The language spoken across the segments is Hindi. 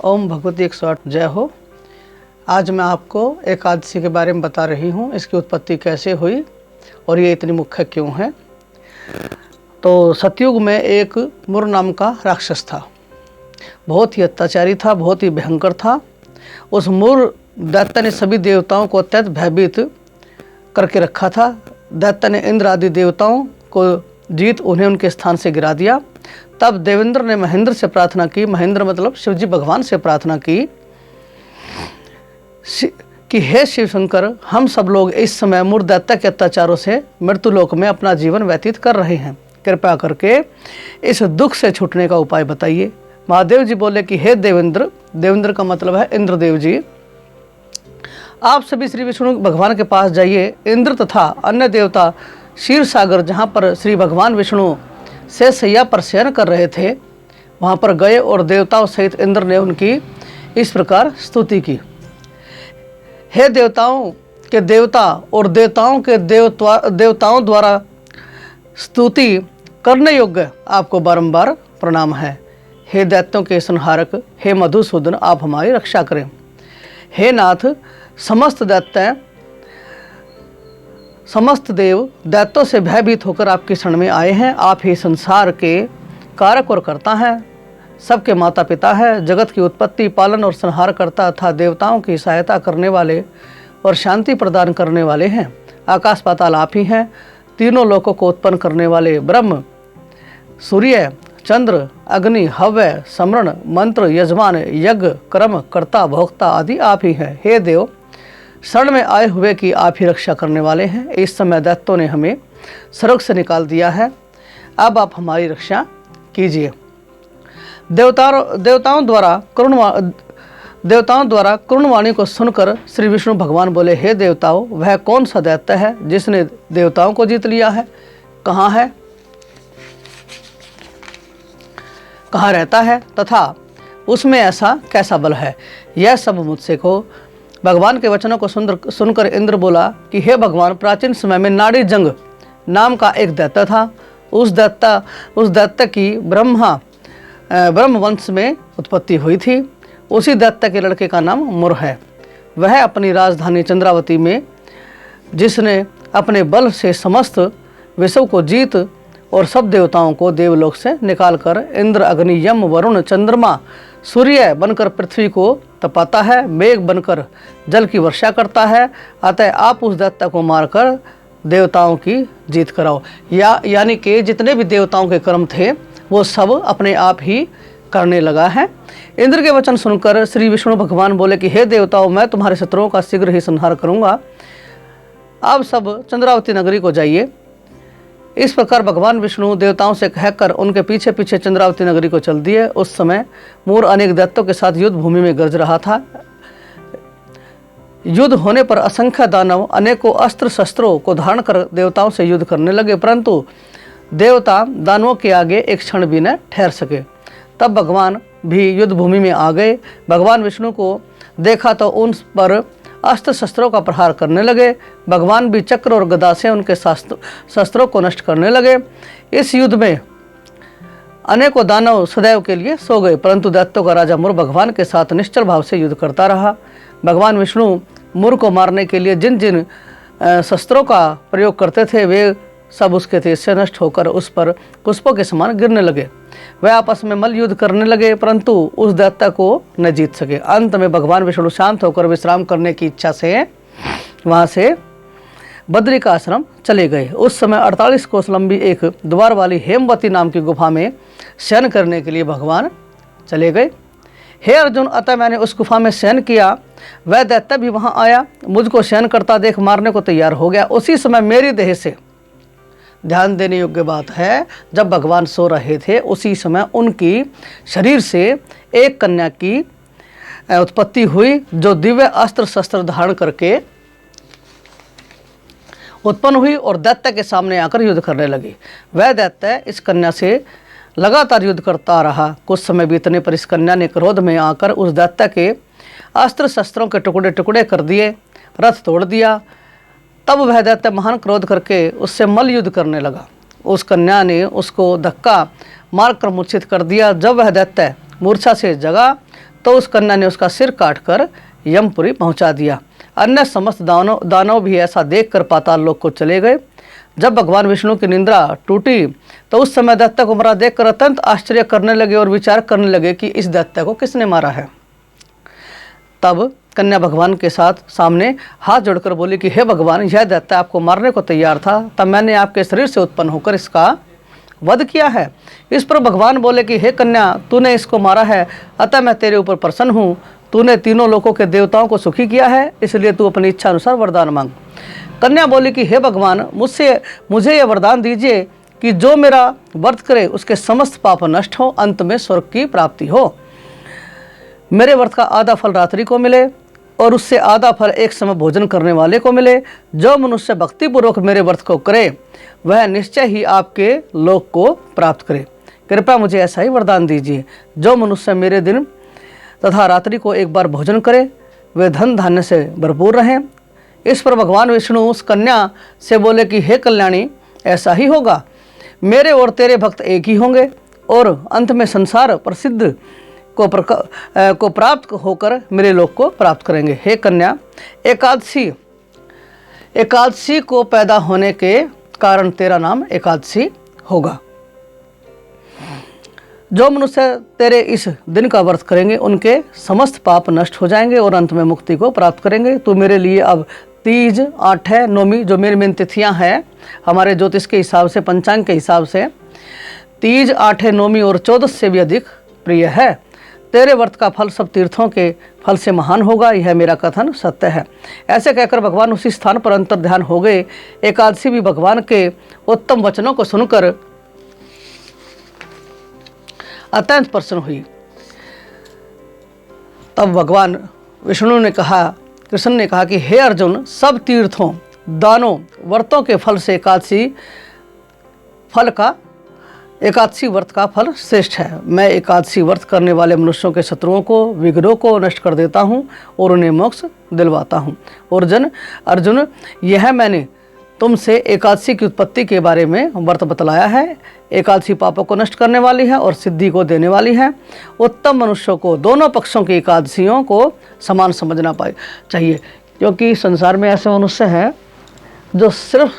ओम भगवती 108 जय हो। आज मैं आपको एकादशी के बारे में बता रही हूँ, इसकी उत्पत्ति कैसे हुई और ये इतनी मुख्य क्यों है। तो सतयुग में एक मुर नाम का राक्षस था, बहुत ही अत्याचारी था, बहुत ही भयंकर था। उस मुर दैत्य ने सभी देवताओं को अत्यंत भयभीत करके रखा था। दैत्य ने इंद्र आदि देवताओं को जीत उन्हें उनके स्थान से गिरा दिया। तब देवेंद्र ने महेंद्र से प्रार्थना की, महेंद्र मतलब शिवजी भगवान से प्रार्थना की कि हे शिव शंकर, हम सब लोग इस समय मुर दैत्य के अत्याचारों से मृत्युलोक में अपना जीवन व्यतीत कर रहे हैं, कृपया करके इस दुख से छूटने का उपाय बताइए। महादेव जी बोले कि हे देवेंद्र, देवेंद्र का मतलब है इंद्रदेव जी, आप सभी श्री विष्णु भगवान के पास जाइए। इंद्र तथा अन्य देवता क्षीर सागर, जहाँ पर श्री भगवान विष्णु से सैया पर शयन कर रहे थे, वहाँ पर गए और देवताओं सहित इंद्र ने उनकी इस प्रकार स्तुति की। हे देवताओं के देवता और देवताओं के देवताओं द्वारा स्तुति करने योग्य आपको बारंबार प्रणाम है। हे दैत्यों के संहारक, हे मधुसूदन, आप हमारी रक्षा करें। हे नाथ, समस्त देव दैत्यों से भयभीत होकर आपकी शरण में आए हैं। आप ही संसार के कारक और कर्ता हैं, सबके माता पिता हैं, जगत की उत्पत्ति, पालन और संहार करता तथा देवताओं की सहायता करने वाले और शांति प्रदान करने वाले हैं। आकाश पाताल आप ही हैं। तीनों लोकों को उत्पन्न करने वाले ब्रह्म, सूर्य, चंद्र, अग्नि, हव्य, समरण, मंत्र, यजमान, यज्ञ, कर्म, कर्ता, भोक्ता आदि आप ही हैं। हे देव, शरण में आए हुए की आप ही रक्षा करने वाले हैं। इस समय दैत्यों ने हमें स्वर्ग से निकाल दिया है, अब आप हमारी रक्षा कीजिए। देवताओं द्वारा करुणवाणी को सुनकर श्री विष्णु भगवान बोले, हे देवताओं, वह कौन सा दैत्य है जिसने देवताओं को जीत लिया है? कहाँ है, कहाँ रहता है तथा उसमें ऐसा कैसा बल है? यह सब मुझसे कहो। भगवान के वचनों को सुनकर इंद्र बोला कि हे भगवान, प्राचीन समय में नाड़ी जंग नाम का एक दैत्य था। उस दैत्य की ब्रह्म वंश में उत्पत्ति हुई थी। उसी दैत्य के लड़के का नाम मुर है। वह अपनी राजधानी चंद्रावती में, जिसने अपने बल से समस्त विश्व को जीत और सब देवताओं को देवलोक से निकालकर इंद्र, अग्नि, यम, वरुण, चंद्रमा, सूर्य बनकर पृथ्वी को तपाता है, मेघ बनकर जल की वर्षा करता है। अतः आप उस दैत्य को मारकर देवताओं की जीत कराओ। यानी कि जितने भी देवताओं के कर्म थे वो सब अपने आप ही करने लगा है। इंद्र के वचन सुनकर श्री विष्णु भगवान बोले कि हे देवताओं, मैं तुम्हारे शत्रुओं का शीघ्र ही संहार करूंगा। आप सब चंद्रावती नगरी को जाइए। इस प्रकार भगवान विष्णु देवताओं से कहकर उनके पीछे पीछे चंद्रावती नगरी को चल दिए। उस समय मोर अनेक दैत्यों के साथ युद्ध भूमि में गरज रहा था। युद्ध होने पर असंख्य दानव अनेकों अस्त्र शस्त्रों को धारण कर देवताओं से युद्ध करने लगे, परंतु देवता दानवों के आगे एक क्षण भी न ठहर सके। तब भगवान भी युद्ध भूमि में आ गए। भगवान विष्णु को देखा तो उन पर अस्त्र शस्त्रों का प्रहार करने लगे। भगवान भी चक्र और गदा से उनके शस्त्रों को नष्ट करने लगे। इस युद्ध में अनेकों दानव सदैव के लिए सो गए, परंतु दैत्यों का राजा मुर भगवान के साथ निश्चल भाव से युद्ध करता रहा। भगवान विष्णु मुर को मारने के लिए जिन जिन शस्त्रों का प्रयोग करते थे, वे सब उसके तेज से नष्ट होकर उस पर पुष्पों के समान गिरने लगे। वे आपस में मल्ल युद्ध करने लगे, परंतु उस दैत्य को न जीत सके। अंत में भगवान विष्णु शांत होकर विश्राम करने की इच्छा से वहाँ से बद्री का आश्रम चले गए। उस समय 48 कोस लंबी एक द्वार वाली हेमवती नाम की गुफा में शयन करने के लिए भगवान चले गए। हे अर्जुन, अतः मैंने उस गुफा में शयन किया। वह दैत्य भी वहाँ आया, मुझको शयन करता देख मारने को तैयार हो गया। उसी समय मेरी देह से, ध्यान देने योग्य बात है, जब भगवान सो रहे थे उसी समय उनकी शरीर से एक कन्या की उत्पत्ति हुई, जो दिव्य अस्त्र शस्त्र धारण करके उत्पन्न हुई और दैत्य के सामने आकर युद्ध करने लगी। वह दैत्य इस कन्या से लगातार युद्ध करता रहा। कुछ समय बीतने पर इस कन्या ने क्रोध में आकर उस दैत्य के अस्त्र शस्त्रों के टुकड़े टुकड़े कर दिए, रथ तोड़ दिया। तब वह दैत्य महान क्रोध करके उससे मल्ल युद्ध करने लगा। उस कन्या ने उसको धक्का मारकर मूर्छित कर दिया। जब वह दैत्य मूर्छा से जगा तो उस कन्या ने उसका सिर काटकर यमपुरी पहुंचा दिया। अन्य समस्त दानव भी ऐसा देखकर पाताल लोक को चले गए। जब भगवान विष्णु की निंद्रा टूटी तो उस समय दैत्य को मरा देखकर अत्यंत आश्चर्य करने लगे और विचार करने लगे कि इस दैत्य को किसने मारा है। तब कन्या भगवान के साथ सामने हाथ जोड़कर बोली कि हे भगवान, यह दैत्य आपको मारने को तैयार था, तब मैंने आपके शरीर से उत्पन्न होकर इसका वध किया है। इस पर भगवान बोले कि हे कन्या, तूने इसको मारा है, अतः मैं तेरे ऊपर प्रसन्न हूँ। तूने तीनों लोकों के देवताओं को सुखी किया है, इसलिए तू अपनी इच्छा अनुसार वरदान मांग। कन्या बोली कि हे भगवान, मुझे यह वरदान दीजिए कि जो मेरा व्रत करे उसके समस्त पाप नष्ट हो, अंत में स्वर्ग की प्राप्ति हो। मेरे व्रत का आधा फल रात्रि को मिले और उससे आधा फल एक समय भोजन करने वाले को मिले। जो मनुष्य भक्तिपूर्वक मेरे व्रत को करे वह निश्चय ही आपके लोक को प्राप्त करे। कृपया मुझे ऐसा ही वरदान दीजिए। जो मनुष्य मेरे दिन तथा रात्रि को एक बार भोजन करे वे धन धान्य से भरपूर रहें। इस पर भगवान विष्णु उस कन्या से बोले कि हे कल्याणी, ऐसा ही होगा। मेरे और तेरे भक्त एक ही होंगे और अंत में संसार प्रसिद्ध को प्राप्त होकर मेरे लोक को प्राप्त करेंगे। हे कन्या, एकादशी को पैदा होने के कारण तेरा नाम एकादशी होगा। जो मनुष्य तेरे इस दिन का व्रत करेंगे उनके समस्त पाप नष्ट हो जाएंगे और अंत में मुक्ति को प्राप्त करेंगे। तो मेरे लिए अब तीज, आठे, नौमी, जो मेरी मेन तिथियां हैं हमारे ज्योतिष के हिसाब से, पंचांग के हिसाब से, तीज, आठे, नौमी और 14 से भी अधिक प्रिय है। तेरे व्रत का फल सब तीर्थों के फल से महान होगा, यह मेरा कथन सत्य है। ऐसे कहकर भगवान उसी स्थान पर अंतर ध्यान हो गए। एकादशी भी भगवान के उत्तम वचनों को सुनकर अत्यंत प्रसन्न हुई। तब भगवान विष्णु ने कहा, कृष्ण ने कहा कि हे अर्जुन, सब तीर्थों, दानों, व्रतों के फल से एकादशी व्रत का फल श्रेष्ठ है। मैं एकादशी व्रत करने वाले मनुष्यों के शत्रुओं को, विग्रहों को नष्ट कर देता हूँ और उन्हें मोक्ष दिलवाता हूँ। और अर्जुन, यह मैंने तुमसे एकादशी की उत्पत्ति के बारे में व्रत बतलाया है। एकादशी पापों को नष्ट करने वाली है और सिद्धि को देने वाली है। उत्तम मनुष्यों को दोनों पक्षों की एकादशियों को समान समझना चाहिए, क्योंकि संसार में ऐसे मनुष्य हैं जो सिर्फ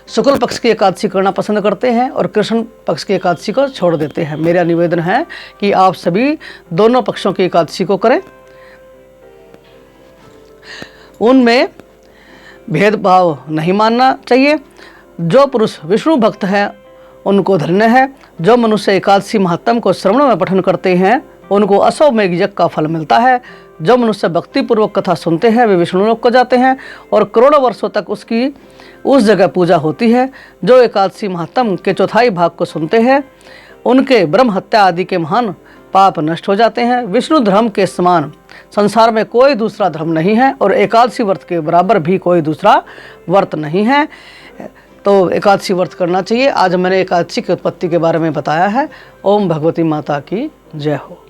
शुक्ल पक्ष की एकादशी करना पसंद करते हैं और कृष्ण पक्ष की एकादशी को छोड़ देते हैं। मेरा निवेदन है कि आप सभी दोनों पक्षों की एकादशी को करें, उनमें भेदभाव नहीं मानना चाहिए। जो पुरुष विष्णु भक्त हैं उनको धन्य है। जो मनुष्य एकादशी महात्म को श्रवण में पठन करते हैं उनको अश्वमेध यज्ञ का फल मिलता है। जो मनुष्य भक्तिपूर्वक कथा सुनते हैं वे विष्णु लोक को जाते हैं और करोड़ों वर्षों तक उसकी उस जगह पूजा होती है। जो एकादशी महात्म के चौथाई भाग को सुनते हैं उनके ब्रह्म हत्या आदि के महान पाप नष्ट हो जाते हैं। विष्णु धर्म के समान संसार में कोई दूसरा धर्म नहीं है और एकादशी व्रत के बराबर भी कोई दूसरा व्रत नहीं है। तो एकादशी व्रत करना चाहिए। आज मैंने एकादशी की उत्पत्ति के बारे में बताया है। ओम भगवती माता की जय हो।